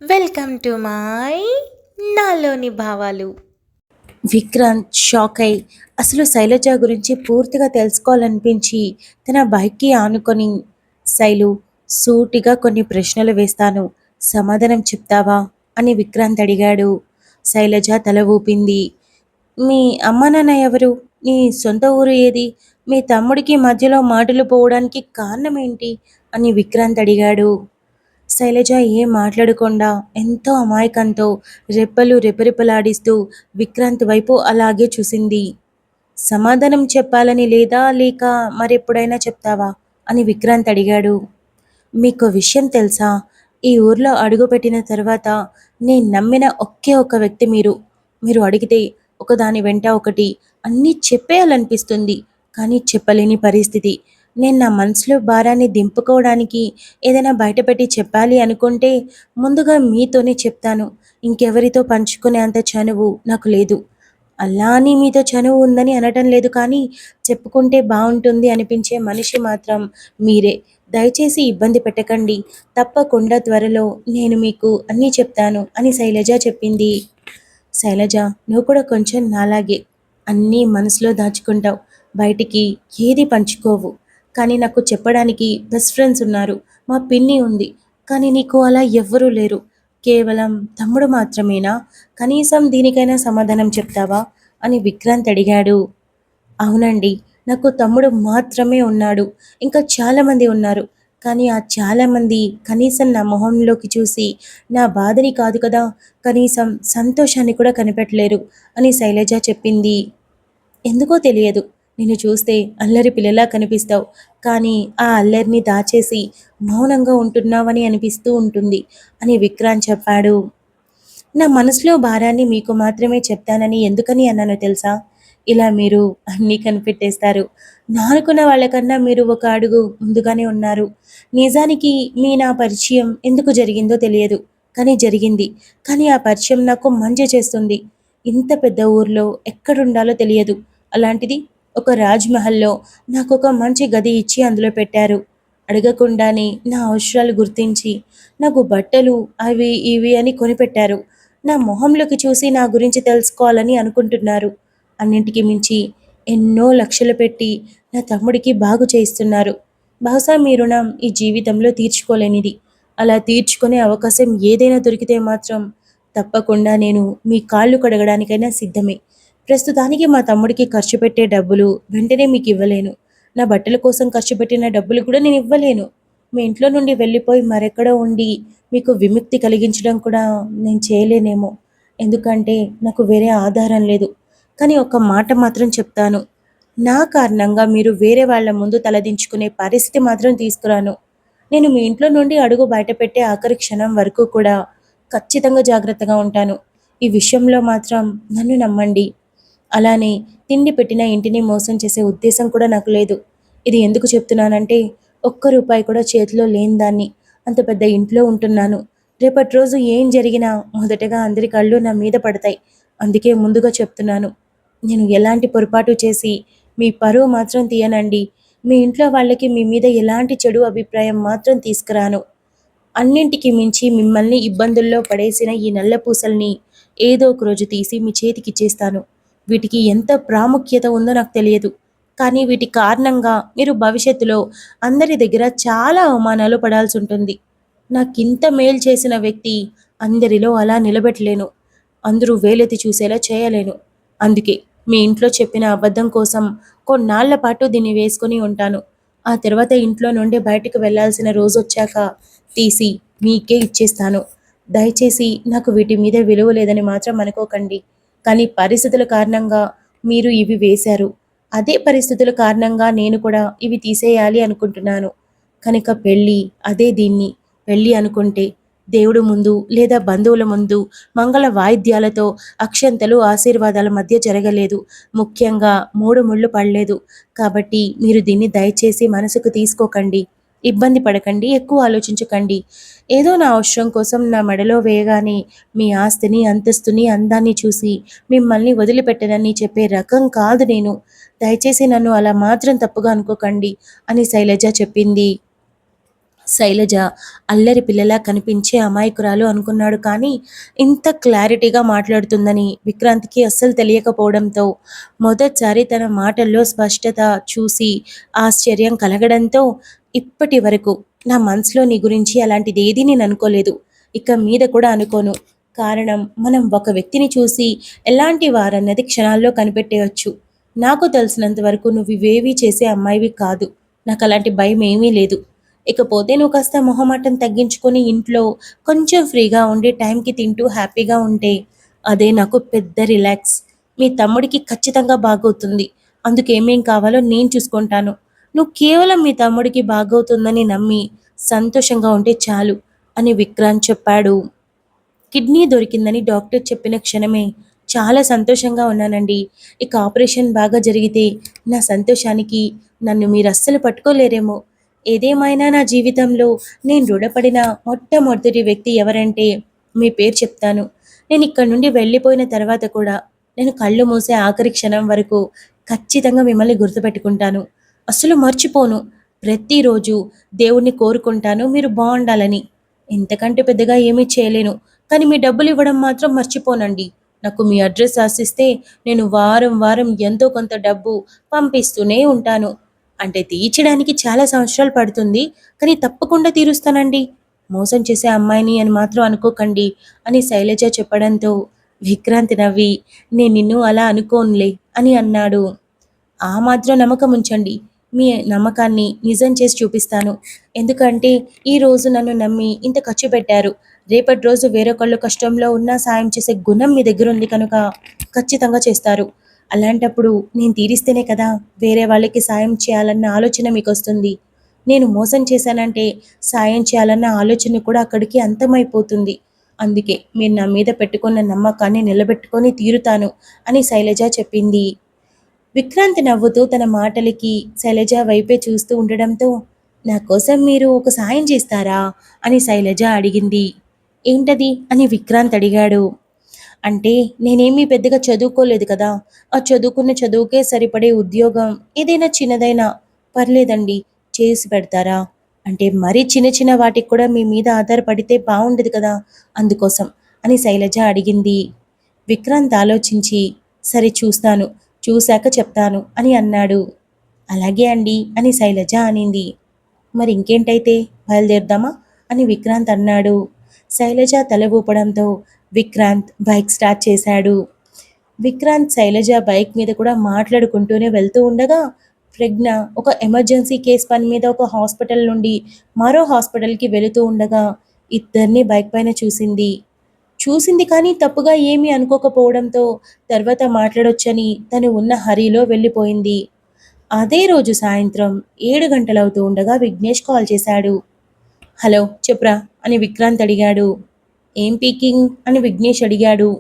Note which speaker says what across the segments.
Speaker 1: Welcome to my నాలోని భావాలు.
Speaker 2: Vikrant shock అయి అసలు శైలజ గురించి పూర్తిగా తెలుసుకోవాలనిపించి తన బైక్కి ఆనుకొని, శైలు, సూటిగా కొన్ని ప్రశ్నలు వేస్తాను, సమాధానం చెప్తావా అని విక్రాంత్ అడిగాడు. శైలజ తల ఊపింది. మీ అమ్మ నాన్న ఎవరు? నీ సొంత ఊరు ఏది? మీ తమ్ముడికి మధ్యలో మాటలు పోవడానికి కారణం ఏంటి అని విక్రాంత్ అడిగాడు. శైలజ ఏం మాట్లాడకుండా ఎంతో అమాయకంతో రెప్పలు రెపరెపలాడిస్తూ విక్రాంత్ వైపు అలాగే చూసింది. సమాధానం చెప్పాలని లేదా, లేక మరెప్పుడైనా చెప్తావా అని విక్రాంత్ అడిగాడు. మీకు విషయం తెలుసా? ఈ ఊర్లో అడుగుపెట్టిన తర్వాత నేను నమ్మిన ఒకే ఒక వ్యక్తి మీరు. మీరు అడిగితే ఒకదాని వెంట ఒకటి అన్నీ చెప్పేయాలనిపిస్తుంది, కానీ చెప్పలేని పరిస్థితి. నేను నా మనసులో భారాన్ని దింపుకోవడానికి ఏదైనా బయటపెట్టి చెప్పాలి అనుకుంటే ముందుగా మీతోనే చెప్తాను. ఇంకెవరితో పంచుకునే అంత చనువు నాకు లేదు. అలా అని మీతో చనువు ఉందని అనటం లేదు, కానీ చెప్పుకుంటే బాగుంటుంది అనిపించే మనిషి మాత్రం మీరే. దయచేసి ఇబ్బంది పెట్టకండి. తప్పకుండా త్వరలో నేను మీకు అన్నీ చెప్తాను అని శైలజ చెప్పింది. శైలజ, నువ్వు కూడా కొంచెం నాలాగే అన్నీ మనసులో దాచుకుంటావు, బయటికి ఏది పంచుకోవు. కానీ నాకు చెప్పడానికి బెస్ట్ ఫ్రెండ్స్ ఉన్నారు, మా పిన్ని ఉంది. కానీ నీకు అలా ఎవ్వరూ లేరు. కేవలం తమ్ముడు మాత్రమేనా? కనీసం దీనికైనా సమాధానం చెప్తావా అని విక్రాంత్ అడిగాడు. అవునండి, నాకు తమ్ముడు మాత్రమే ఉన్నాడు. ఇంకా చాలామంది ఉన్నారు, కానీ ఆ చాలామంది కనీసం నా మొహంలోకి చూసి నా బాధని కాదు కదా, కనీసం సంతోషాన్ని కూడా కనిపెట్టలేరు అని శైలజ చెప్పింది. ఎందుకో తెలియదు, నిన్ను చూస్తే అల్లరి పిల్లలా కనిపిస్తావు, కానీ ఆ అల్లరిని దాచేసి మౌనంగా ఉంటున్నావని అనిపిస్తూ ఉంటుంది అని విక్రాంత్ చెప్పాడు. నా మనసులో భారాన్ని మీకు మాత్రమే చెప్తానని ఎందుకని అన్నానో తెలుసా? ఇలా మీరు అన్నీ కనిపెట్టేస్తారు. నా అనుకున్న వాళ్ళకన్నా మీరు ఒక అడుగు ముందుగానే ఉన్నారు. నిజానికి నా పరిచయం ఎందుకు జరిగిందో తెలియదు, కానీ జరిగింది. కానీ ఆ పరిచయం నాకు మంచి చేస్తుంది. ఇంత పెద్ద ఊర్లో ఎక్కడుండాలో తెలియదు, అలాంటిది ఒక రాజ్‌మహల్‌లో నాకొక మంచి గది ఇచ్చి అందులో పెట్టారు. అడగకుండానే నా అవసరాలు గుర్తించి నాకు బట్టలు అవి ఇవి అని కొనిపెట్టారు. నా మొహంలోకి చూసి నా గురించి తెలుసుకోవాలని అనుకుంటున్నారు. అన్నింటికి మించి ఎన్నో లక్షలు పెట్టి నా తమ్ముడికి బాగు చేయిస్తున్నారు. బహుశా మీ రుణం ఈ జీవితంలో తీర్చుకోలేనిది. అలా తీర్చుకునే అవకాశం ఏదైనా దొరికితే మాత్రం తప్పకుండా నేను మీ కాళ్ళు కడగడానికైనా సిద్ధమే. ప్రస్తుతానికి మా తమ్ముడికి ఖర్చు పెట్టే డబ్బులు వెంటనే మీకు ఇవ్వలేను. నా బట్టల కోసం ఖర్చు పెట్టిన డబ్బులు కూడా నేను ఇవ్వలేను. మీ ఇంట్లో నుండి వెళ్ళిపోయి మరెక్కడో ఉండి మీకు విముక్తి కలిగించడం కూడా నేను చేయలేనేమో. ఎందుకంటే నాకు వేరే ఆధారం లేదు. కానీ ఒక మాట మాత్రం చెప్తాను. నా కారణంగా మీరు వేరే వాళ్ళ ముందు తలదించుకునే పరిస్థితి మాత్రం తీసుకురాను. నేను మీ ఇంట్లో నుండి అడుగు బయటపెట్టే ఆఖరి క్షణం వరకు కూడా ఖచ్చితంగా జాగ్రత్తగా ఉంటాను. ఈ విషయంలో మాత్రం నన్ను నమ్మండి. అలానే తిండి పెట్టిన ఇంటిని మోసం చేసే ఉద్దేశం కూడా నాకు లేదు. ఇది ఎందుకు చెప్తున్నానంటే, ఒక్క రూపాయి కూడా చేతిలో లేని దాన్ని. అంత పెద్ద ఇంట్లో ఉంటున్నాను. రేపటి రోజు ఏం జరిగినా మొదటగా అందరి కళ్ళు నా మీద పడతాయి. అందుకే ముందుగా చెప్తున్నాను. నేను ఎలాంటి పొరపాటు చేసి మీ పరువు మాత్రం తీయనండి. మీ ఇంట్లో వాళ్ళకి మీ మీద ఎలాంటి చెడు అభిప్రాయం మాత్రం తీసుకురాను. అన్నింటికి మించి మిమ్మల్ని ఇబ్బందుల్లో పడేసిన ఈ నల్ల పూసల్ని ఏదో ఒక రోజు తీసి మీ చేతికిచ్చేస్తాను. వీటికి ఎంత ప్రాముఖ్యత ఉందో నాకు తెలియదు, కానీ వీటి కారణంగా మీరు భవిష్యత్తులో అందరి దగ్గర చాలా అవమానాలు పడాల్సి ఉంటుంది. నాకింత మేలు చేసిన వ్యక్తి అందరిలో అలా నిలబెట్టలేను. అందరూ వేలెత్తి చూసేలా చేయలేను. అందుకే మీ ఇంట్లో చెప్పిన అబద్ధం కోసం కొన్నాళ్ల పాటు దీన్ని వేసుకొని ఉంటాను. ఆ తర్వాత ఇంట్లో నుండి బయటకు వెళ్ళాల్సిన రోజొచ్చాక తీసి మీకే ఇచ్చేస్తాను. దయచేసి నాకు వీటి మీద విలువ లేదని మాత్రం అనుకోకండి. కానీ పరిస్థితుల కారణంగా మీరు ఇవి వేశారు. అదే పరిస్థితుల కారణంగా నేను కూడా ఇవి తీసేయాలి అనుకుంటున్నాను. కనుక పెళ్ళి అదే దీన్ని. పెళ్ళి అనుకుంటే దేవుడు ముందు లేదా బంధువుల ముందు మంగళ వాయిద్యాలతో అక్షంతలు ఆశీర్వాదాల మధ్య జరగలేదు. ముఖ్యంగా 3 ముళ్ళు పడలేదు. కాబట్టి మీరు దీన్ని దయచేసి మనసుకు తీసుకోకండి. ఇబ్బంది పడకండి, ఎక్కువ ఆలోచించకండి. ఏదో నా అవసరం కోసం నా మెడలో వేయగానే మీ ఆస్తిని, అంతస్తుని, అందాన్ని చూసి మిమ్మల్ని వదిలిపెట్టనని చెప్పే రకం కాదు నేను. దయచేసి నన్ను అలా మాత్రం తప్పుగా అనుకోకండి అని శైలజ చెప్పింది. శైలజ అల్లరి పిల్లలా కనిపించే అమాయకురాలు అనుకున్నాడు, కానీ ఇంత క్లారిటీగా మాట్లాడుతుందని విక్రాంత్కి అస్సలు తెలియకపోవడంతో మొదటిసారి తన మాటల్లో స్పష్టత చూసి ఆశ్చర్యం కలగడంతో, ఇప్పటి వరకు నా మనసులో నీ గురించి అలాంటిది ఏదీ నేను అనుకోలేదు, ఇక మీద కూడా అనుకోను. కారణం, మనం ఒక వ్యక్తిని చూసి ఎలాంటి వారన్నది క్షణాల్లో కనిపెట్టేయచ్చు. నాకు తెలిసినంత వరకు నువ్వు ఇవేవీ చేసే అమ్మాయివి కాదు. నాకు అలాంటి భయం ఏమీ లేదు. ఇకపోతే నువ్వు కాస్త మొహమాటం తగ్గించుకొని ఇంట్లో కొంచెం ఫ్రీగా ఉండి టైంకి తింటూ హ్యాపీగా ఉంటే అదే నాకు పెద్ద రిలాక్స్. మీ తమ్ముడికి ఖచ్చితంగా బాగవుతుంది. అందుకేమేం కావాలో నేను చూసుకుంటాను. నువ్వు కేవలం మీ తమ్ముడికి బాగవుతుందని నమ్మి సంతోషంగా ఉంటే చాలు అని విక్రాంత్ చెప్పాడు. కిడ్నీ దొరికిందని డాక్టర్ చెప్పిన క్షణమే చాలా సంతోషంగా ఉన్నానండి. ఇక ఆపరేషన్ బాగా జరిగితే నా సంతోషానికి నన్ను మీరు అస్సలు పట్టుకోలేరేమో. ఏదేమైనా నా జీవితంలో నేను రుణపడిన మొట్టమొదటి వ్యక్తి ఎవరంటే మీ పేరు చెప్తాను. నేను ఇక్కడి నుండి వెళ్ళిపోయిన తర్వాత కూడా నేను కళ్ళు మూసే ఆఖరి క్షణం వరకు ఖచ్చితంగా మిమ్మల్ని గుర్తుపెట్టుకుంటాను. అస్సలు మర్చిపోను. ప్రతిరోజు దేవుణ్ణి కోరుకుంటాను మీరు బాగుండాలని. ఇంతకంటే పెద్దగా ఏమీ చేయలేను. కానీ మీ డబ్బులు ఇవ్వడం మాత్రం మర్చిపోనండి. నాకు మీ అడ్రస్ రాసిస్తే నేను వారం వారం ఎంతో కొంత డబ్బు పంపిస్తూనే ఉంటాను. అంటే తీర్చడానికి చాలా సంవత్సరాలు పడుతుంది, కానీ తప్పకుండా తీరుస్తానండి. మోసం చేసే అమ్మాయిని అని మాత్రం అనుకోకండి అని శైలజ చెప్పడంతో విక్రాంతి నవ్వి, నేను నిన్ను అలా అనుకోనులే అని అన్నాడు. ఆ మాత్రం నమ్మకం ఉంచండి. మీ నమ్మకాన్ని నిజం చేసి చూపిస్తాను. ఎందుకంటే ఈ రోజు నన్ను నమ్మి ఇంత ఖర్చు పెట్టారు. రేపటి రోజు వేరొకళ్ళు కష్టంలో ఉన్నా సాయం చేసే గుణం మీ దగ్గర ఉంది కనుక ఖచ్చితంగా చేస్తారు. అలాంటప్పుడు నేను తీరిస్తేనే కదా వేరే వాళ్ళకి సాయం చేయాలన్న ఆలోచన మీకు వస్తుంది. నేను మోసం చేశానంటే సాయం చేయాలన్న ఆలోచన కూడా అక్కడికి అంతమైపోతుంది. అందుకే మీరు నా మీద పెట్టుకున్న నమ్మకాన్ని నిలబెట్టుకొని తీరుతాను అని శైలజ చెప్పింది. విక్రాంత్ నవ్వుతూ తన మాటలకి శైలజ వైపే చూస్తూ ఉండడంతో, నా కోసం మీరు ఒక సాయం చేస్తారా అని శైలజ అడిగింది. ఏంటది అని విక్రాంత్ అడిగాడు. అంటే నేనేమీ పెద్దగా చదువుకోలేదు కదా, ఆ చదువుకున్న చదువుకే సరిపడే ఉద్యోగం ఏదైనా చిన్నదైనా పర్లేదండి, చేసి పెడతారా? అంటే మరీ చిన్న చిన్న వాటికి కూడా మీ మీద ఆధారపడితే బాగుండదు కదా, అందుకోసం అని శైలజ అడిగింది. విక్రాంత్ ఆలోచించి, సరే చూస్తాను, చూశాక చెప్తాను అని అన్నాడు. అలాగే అండి అని శైలజ అనింది. మరి ఇంకేంటైతే బయలుదేరదామా అని విక్రాంత్ అన్నాడు. శైలజ తల ఊపడంతో విక్రాంత్ బైక్ స్టార్ట్ చేశాడు. విక్రాంత్ శైలజ బైక్ మీద కూడా మాట్లాడుకుంటూనే వెళ్తూ ఉండగా ప్రజ్ఞ ఒక ఎమర్జెన్సీ కేస్ పని మీద ఒక హాస్పిటల్ నుండి మరో హాస్పిటల్కి వెళుతూ ఉండగా ఇద్దరిని బైక్ పైన చూసింది కానీ తప్పుగా ఏమీ అనుకోకపోవడంతో తర్వాత మాట్లాడొచ్చని తను ఉన్న హరీలో వెళ్ళిపోయింది. అదే రోజు సాయంత్రం 7 గంటలవుతూ ఉండగా విఘ్నేష్ కాల్ చేశాడు. హలో చెప్పురా అని విక్రాంత్ అడిగాడు. ఏం పీకింగ్ అని విఘ్నేష్ అడిగాడు.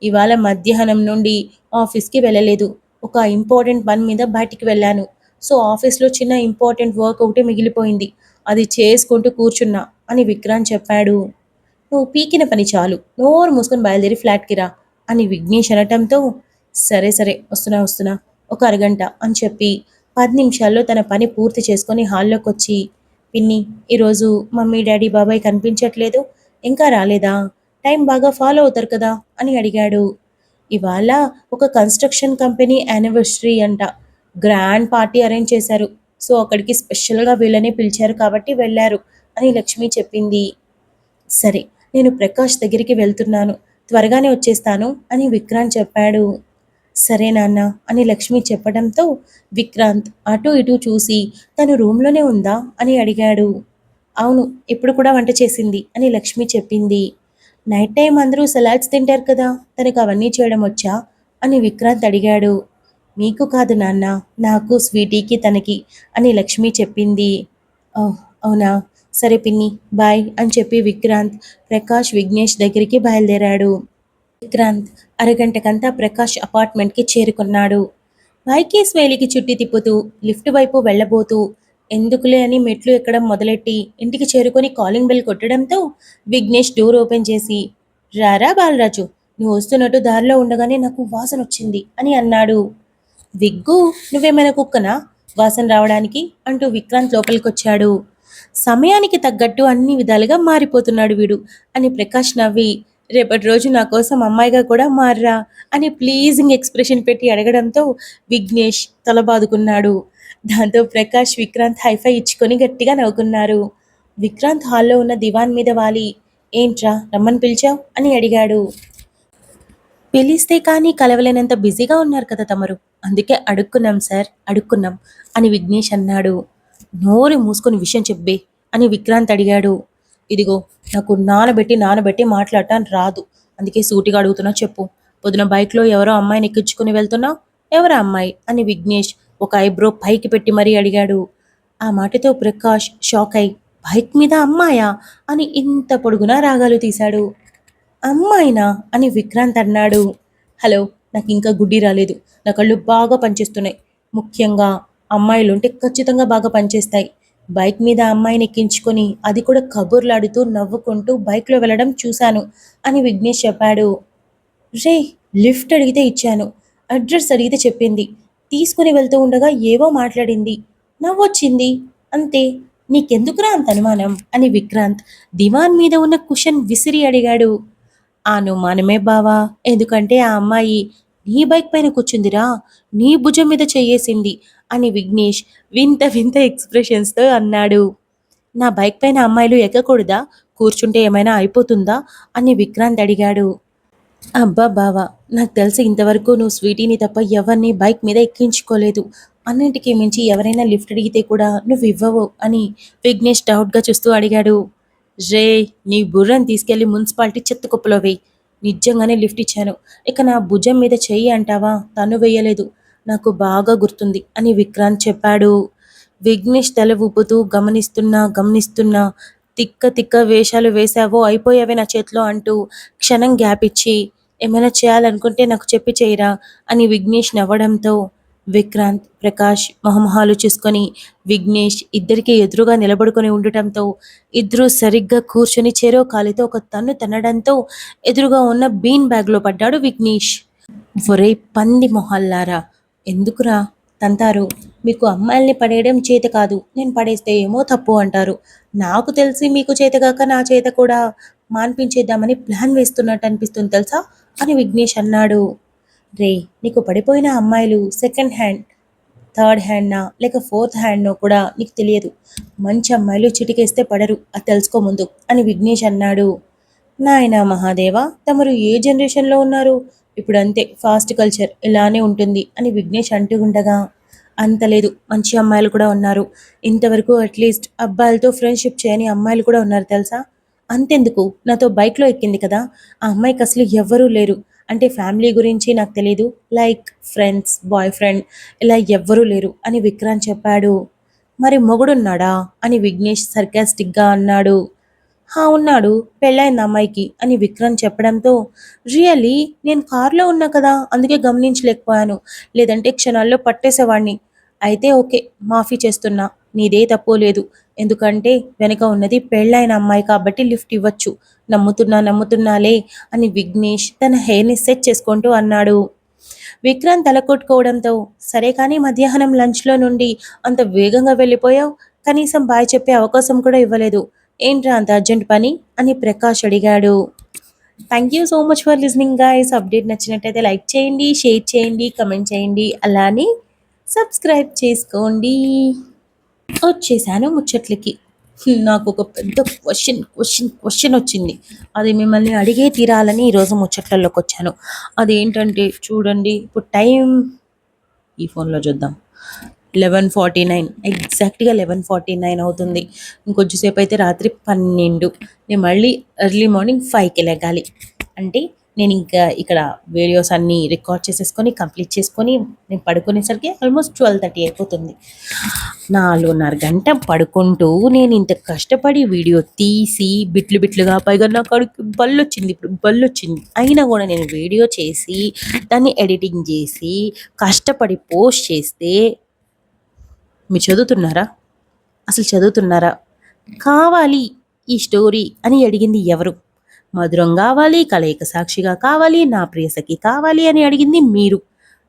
Speaker 2: ఇవాళ మధ్యాహ్నం నుండి ఆఫీస్కి వెళ్ళలేదు. ఒక ఇంపార్టెంట్ పని మీద బయటికి వెళ్ళాను. సో ఆఫీస్లో చిన్న ఇంపార్టెంట్ వర్క్ ఒకటి మిగిలిపోయింది. అది చేసుకుంటూ కూర్చున్నా అని విక్రాంత్ చెప్పాడు. నువ్వు పీకిన పని చాలు, నోరు మూసుకొని బయలుదేరి ఫ్లాట్కి రా అని విఘ్నేష్ అనటంతో, సరే సరే వస్తున్నా ఒక అరగంట అని చెప్పి 10 నిమిషాల్లో తన పని పూర్తి చేసుకొని హాల్లోకి వచ్చి, పిన్ని ఈరోజు మమ్మీ డాడీ బాబాయ్ కనిపించట్లేదు, ఇంకా రాలేదా? టైం బాగా ఫాలో అవుతారు కదా అని అడిగాడు. ఇవాళ ఒక కన్స్ట్రక్షన్ కంపెనీ యానివర్సరీ అంట, గ్రాండ్ పార్టీ అరేంజ్ చేశారు. సో అక్కడికి స్పెషల్గా వీళ్ళని పిలిచారు కాబట్టి వెళ్ళారు అని లక్ష్మి చెప్పింది. సరే నేను ప్రకాష్ దగ్గరికి వెళ్తున్నాను, త్వరగానే వచ్చేస్తాను అని విక్రాంత్ చెప్పాడు. సరే నాన్న అని లక్ష్మి చెప్పడంతో విక్రాంత్ అటు ఇటు చూసి తను రూమ్లోనే ఉందా అని అడిగాడు. అవును, ఇప్పుడు కూడా వంట చేసింది అని లక్ష్మి చెప్పింది. నైట్ టైం అందరూ సలాడ్స్ తింటారు కదా, తనకు అవన్నీ చేయడం వచ్చా అని విక్రాంత్ అడిగాడు. మీకు కాదు నాన్న, నాకు, స్వీటీకి, తనకి అని లక్ష్మి చెప్పింది. ఓహ్ అవునా, సరే పిన్ని బాయ్ అని చెప్పి విక్రాంత్ ప్రకాష్ విఘ్నేష్ దగ్గరికి బయలుదేరాడు. విక్రాంత్ అరగంటకంతా ప్రకాష్ అపార్ట్మెంట్కి చేరుకున్నాడు. బైకేస్ వేలికి చుట్టి తిప్పుతూ లిఫ్ట్ వైపు వెళ్ళబోతూ ఎందుకులే అని మెట్లు ఎక్కడం మొదలెట్టి ఇంటికి చేరుకొని కాలింగ్ బెల్ కొట్టడంతో విఘ్నేష్ డోర్ ఓపెన్ చేసి, రారా బాలరాజు, నువ్వు వస్తున్నట్టు దారిలో ఉండగానే నాకు వాసన వచ్చింది అని అన్నాడు. విగ్గు, నువ్వేమైనా కుక్కనా వాసన రావడానికి అంటూ విక్రాంత్ లోపలికొచ్చాడు. సమయానికి తగ్గట్టు అన్ని విధాలుగా మారిపోతున్నాడు వీడు అని ప్రకాష్ నవ్వి, రేపటి రోజు నా కోసం అమ్మాయిగా కూడా మార్రా అని ప్లీజింగ్ ఎక్స్ప్రెషన్ పెట్టి అడగడంతో విఘ్నేష్ తల బాదుకున్నాడు. దాంతో ప్రకాష్ విక్రాంత్ హైఫై ఇచ్చుకొని గట్టిగా నవ్వుకున్నారు. విక్రాంత్ హాల్లో ఉన్న దివాన్ మీద వాలి, ఏంట్రా రమ్మని పిలిచావు అని అడిగాడు. పిలిస్తే కానీ కలవలేనంత బిజీగా ఉన్నారు కదా తమరు, అందుకే అడుక్కున్నాం సార్, అడుక్కున్నాం అని విఘ్నేష్ అన్నాడు. నోరు మూసుకొని విషయం చెప్పే అని విక్రాంత్ అడిగాడు. ఇదిగో, నాకు నానబెట్టి మాట్లాడటం రాదు, అందుకే సూటిగా అడుగుతున్నా చెప్పు. పొద్దున బైక్లో ఎవరో అమ్మాయిని ఎక్కించుకుని వెళ్తున్నావు, ఎవరా అమ్మాయి అని విఘ్నేష్ ఒక ఐబ్రో పైకి పెట్టి మరీ అడిగాడు. ఆ మాటతో ప్రకాష్ షాక్ అయి, బైక్ మీద అమ్మాయా అని ఇంత పొడుగునా రాగాలు తీశాడు. అమ్మాయినా అని విక్రాంత్ అన్నాడు. హలో, నాకు ఇంకా గుడ్డి రాలేదు, నా కళ్ళు బాగా పనిచేస్తున్నాయి, ముఖ్యంగా అమ్మాయిలుంటే ఖచ్చితంగా బాగా పనిచేస్తాయి. బైక్ మీద అమ్మాయిని ఎక్కించుకొని అది కూడా కబుర్లాడుతూ నవ్వుకుంటూ బైక్లో వెళ్ళడం చూశాను అని విఘ్నేష్ చెప్పాడు. రే, లిఫ్ట్ అడిగితే ఇచ్చాను, అడ్రస్ అడిగితే చెప్పింది, తీసుకుని వెళ్తూ ఉండగా ఏవో మాట్లాడింది, నవ్వొచ్చింది, అంతే, నీకెందుకురా అంత అనుమానం అని విక్రాంత్ దివాన్ మీద ఉన్న కుషన్ విసిరి అడిగాడు. ఆ అనుమానమే బావా, ఎందుకంటే ఆ అమ్మాయి నీ బైక్ పైన కూర్చుందిరా, నీ భుజం మీద చెయ్యేసింది అని విఘ్నేష్ వింత వింత ఎక్స్ప్రెషన్స్తో అన్నాడు. నా బైక్ పైన అమ్మాయిలు ఎక్కకూడదా, కూర్చుంటే ఏమైనా అయిపోతుందా అని విక్రాంత్ అడిగాడు. అబ్బా బావా, నాకు తెలిసి ఇంతవరకు నువ్వు స్వీటీని తప్ప ఎవరిని బైక్ మీద ఎక్కించుకోలేదు, అన్నింటికీ మించి ఎవరైనా లిఫ్ట్ అడిగితే కూడా నువ్వు ఇవ్వవు అని విఘ్నేష్ డౌట్గా చూస్తూ అడిగాడు. రే, నీ బుర్రని తీసుకెళ్లి మున్సిపాలిటీ చెత్త కుప్పలో వేయి, నిజంగానే లిఫ్ట్ ఇచ్చాను, ఇక నా భుజం మీద చెయ్యి అంటావా, తను వేయలేదు, నాకు బాగా గుర్తుంది అని విక్రాంత్ చెప్పాడు. విఘ్నేష్ తల ఊపుతూ గమనిస్తున్నా తిక్క తిక్క వేషాలు వేశావో అయిపోయావే నా చేతిలో అంటూ క్షణం గ్యాప్ ఇచ్చి, ఏమైనా చేయాలనుకుంటే నాకు చెప్పి చేయరా అని విఘ్నేష్ నవ్వడంతో విక్రాంత్ ప్రకాష్ మొహమొహాలు చూసుకొని విఘ్నేష్ ఇద్దరికీ ఎదురుగా నిలబడుకొని ఉండటంతో ఇద్దరూ సరిగ్గా కూర్చొని చెరో కాలితో ఒక తన్ను తన్నడంతో ఎదురుగా ఉన్న బీన్ బ్యాగ్లో పడ్డాడు విఘ్నేష్. ఒరే పంది మొహల్లారా, ఎందుకురా తంతారు, మీకు అమ్మాయిల్ని పడేయడం చేత కాదు, నేను పడేస్తే ఏమో తప్పు అంటారు, నాకు తెలిసి మీకు చేతగాక నా చేత కూడా మాన్పించేద్దామని ప్లాన్ వేస్తున్నట్టు అనిపిస్తుంది తెలుసా అని విఘ్నేష్ అన్నాడు. రే, నీకు పడిపోయిన అమ్మాయిలు సెకండ్ హ్యాండ్, థర్డ్ హ్యాండ్నా లేక ఫోర్త్ హ్యాండ్నో కూడా నీకు తెలియదు, మంచి అమ్మాయిలు చిటికేస్తే పడరు, అది తెలుసుకో ముందు అని విఘ్నేష్ అన్నాడు. నాయనా మహాదేవా, తమరు ఏ జనరేషన్లో ఉన్నారు, ఇప్పుడు అంతే ఫాస్ట్ కల్చర్ ఇలానే ఉంటుంది అని విఘ్నేష్ అంటూ ఉండగా, అంత లేదు, మంచి అమ్మాయిలు కూడా ఉన్నారు, ఇంతవరకు అట్లీస్ట్ అబ్బాయిలతో ఫ్రెండ్షిప్ చేయని అమ్మాయిలు కూడా ఉన్నారు తెలుసా. అంతెందుకు, నాతో బైక్లో ఎక్కింది కదా, ఆ అమ్మాయికి అసలు ఎవ్వరూ లేరు, అంటే ఫ్యామిలీ గురించి నాకు తెలీదు, లైక్ ఫ్రెండ్స్, బాయ్ ఫ్రెండ్ ఇలా ఎవ్వరూ లేరు అని విక్రాంత్ చెప్పాడు. మరి మొగుడున్నాడా అని విఘ్నేష్ సర్కాస్టిక్గా అన్నాడు. హా ఉన్నాడు, పెళ్ళైంది అమ్మాయికి అని విక్రమ్ చెప్పడంతో, రియల్లీ, నేను కార్లో ఉన్నా కదా అందుకే గమనించలేకపోయాను, లేదంటే క్షణాల్లో పట్టేసేవాణ్ణి, అయితే ఓకే, మాఫీ చేస్తున్నా, నీదే తప్పు లేదు, ఎందుకంటే వెనక ఉన్నది పెళ్ళైన అమ్మాయి కాబట్టి లిఫ్ట్ ఇవ్వచ్చు, నమ్ముతున్నాలే అని విఘ్నేష్ తన హెయిర్ని సెట్ చేసుకుంటూ అన్నాడు. విక్రాంత్ తల కొట్టుకోవడంతో, సరే కానీ మధ్యాహ్నం లంచ్లో నుండి అంత వేగంగా వెళ్ళిపోయావు, కనీసం బాయ్ చెప్పే అవకాశం కూడా ఇవ్వలేదు, ఏంట్రా అంత అర్జెంట్ పని అని ప్రకాష్ అడిగాడు. Thank you so much for listening guys. Update నచ్చినట్టయితే లైక్ చేయండి, షేర్ చేయండి, కమెంట్ చేయండి, అలానే సబ్స్క్రైబ్ చేసుకోండి. వచ్చేసాను ముచ్చట్లకి. నాకు ఒక పెద్ద క్వశ్చన్ వచ్చింది, అది మిమ్మల్ని అడిగే తీరాలని ఈరోజు ముచ్చట్లలోకి వచ్చాను. అదేంటంటే చూడండి, ఇప్పుడు టైం ఈ ఫోన్లో చూద్దాం, 11:49, ఎగ్జాక్ట్గా 11:49 అవుతుంది. ఇంకొంచెంసేపు అయితే రాత్రి 12. నేను మళ్ళీ ఎర్లీ మార్నింగ్ 5కి లెగాలి. అంటే నేను ఇంకా ఇక్కడ వీడియోస్ అన్నీ రికార్డ్ చేసేసుకొని కంప్లీట్ చేసుకొని నేను పడుకునేసరికి ఆల్మోస్ట్ 12:30 అయిపోతుంది. 4:30 గంట పడుకుంటూ నేను ఇంత కష్టపడి వీడియో తీసి బిట్లుగా, పైగా నా కడుపు ఇప్పుడు బళ్ళు వచ్చింది, అయినా కూడా నేను వీడియో చేసి దాన్ని ఎడిటింగ్ చేసి కష్టపడి పోస్ట్ చేస్తే మీరు చదువుతున్నారా, అసలు చదువుతున్నారా, కావాలి ఈ స్టోరీ అని అడిగింది ఎవరు, మధురం కావాలి, కలయిక సాక్షిగా కావాలి, నా ప్రియసఖి కావాలి అని అడిగింది మీరు.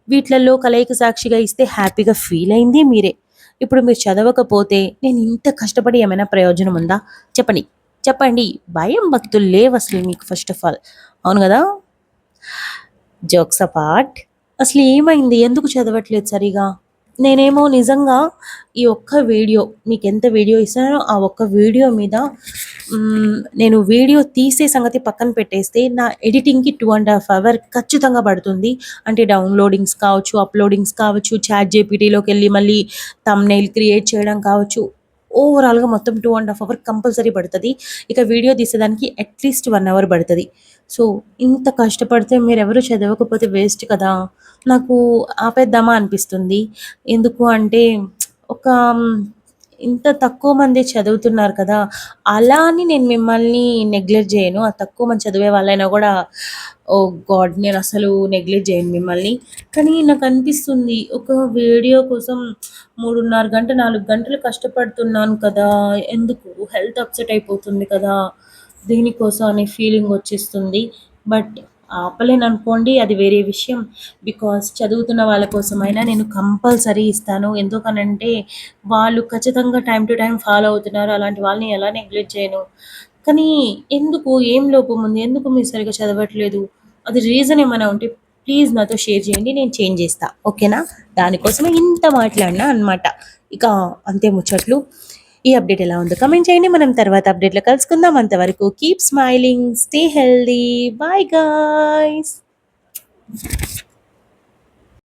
Speaker 2: వీటిలలో కలయిక సాక్షిగా ఇస్తే హ్యాపీగా ఫీల్ అయింది మీరే, ఇప్పుడు మీరు చదవకపోతే నేను ఇంత కష్టపడి ఏమైనా ప్రయోజనం ఉందా? చెప్పండి. చెప్పండి. భయం భక్తులు లేవు అసలు మీకు ఫస్ట్ ఆఫ్ ఆల్. అవును గదా! Jokes apart. అసలు ఏమైంది? ఎందుకు చదవట్లేదు సరిగా? నేనేమో నిజంగా ఈ ఒక్క వీడియో మీకెంత వీడియో ఇస్తానో ఆ ఒక్క వీడియో మీద నేను వీడియో తీసే సంగతి పక్కన పెట్టేస్తే నా ఎడిటింగ్‌కి 2½ అవర్ ఖచ్చితంగా పడుతుంది. అంటే డౌన్‌లోడింగ్స్ కావచ్చు, అప్‌లోడింగ్స్ కావచ్చు, చాట్‌జీపీటీలోకెళ్ళి మళ్ళీ థంబ్‌నెయిల్ క్రియేట్ చేయడం కావచ్చు. ఓవరాల్‌గా మొత్తం 2½ అవర్ కంపల్సరీ పడతది. ఇక వీడియో తీసేదానికి అట్‌లీస్ట్ 1 అవర్ పడతది. సో, ఇంత కష్టపడితే మీరెవరు చదవకపోతే వేస్ట్ కదా! నాకు ఆపేద్దామా అనిపిస్తుంది. ఎందుకు అంటే ఒక ఇంత తక్కువ మంది చదువుతున్నారు కదా! అలా అని నేను మిమ్మల్ని నెగ్లెక్ట్ చేయను. ఆ తక్కువ మంది చదివే వాళ్ళైనా గూడా ఓహ్ గాడ్! నేనసలు నెగ్లెక్ట్ చేయను మిమ్మల్ని. కానీ నాకనిపిస్తుంది ఒక వీడియో కోసం 3:30 గంట, 4 గంటలు కష్టపడుతున్నాను కదా! ఎందుకు? హెల్త్ అప్‌సెట్ అయిపోతుంది కదా! దేనికోసం అనే ఫీలింగొచ్చేస్తుంది. బట్ ఆపలేననుకోండి అది వేరే విషయం. బికాజ్ చదువుతున్న వాళ్ళ కోసమైనా నేను కంపల్సరీ ఇస్తాను. ఎందుకనంటే వాళ్ళు ఖచ్చితంగా టైమ్ టు టైమ్ ఫాలో అవుతున్నారు. అలాంటి వాళ్ళని ఎలా నెగ్లెక్ట్ చేయను. కానీ ఎందుకు? ఏం లోపం ఉంది? ఎందుకు మీరు సరిగ్గా చదవట్లేదు? అది రీజన్ ఏమైనా ఉంటే ప్లీజ్ నాతో షేర్ చేయండి. నేను చేంజ్ చేస్తా. ఓకేనా? దానికోసమే ఇంత మాట్లాడినా అనమాట. ఇక అంతే ముచ్చట్లు. ఈ అప్డేట్ ఎలా ఉందో కామెంట్ చేయండి. మనం తర్వాత అప్డేట్‌లో కలుసుకుందాం. అంతవరకు keep smiling, stay healthy. Bye guys.